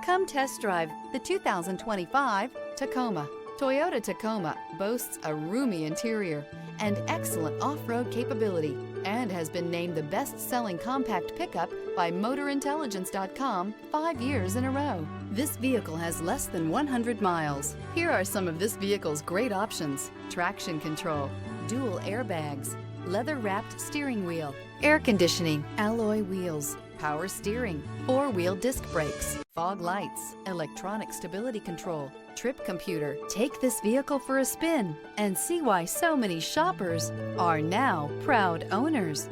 Come test drive the 2025 Tacoma. Toyota Tacoma boasts a roomy interior and excellent off-road capability and has been named the best-selling compact pickup by MotorIntelligence.com 5 years in a row. This vehicle has less than 100 miles. Here are some of this vehicle's great options: traction control, dual airbags, leather-wrapped steering wheel, air conditioning, alloy wheels, power steering, four-wheel disc brakes, fog lights, electronic stability control, trip computer. Take this vehicle for a spin and see why so many shoppers are now proud owners.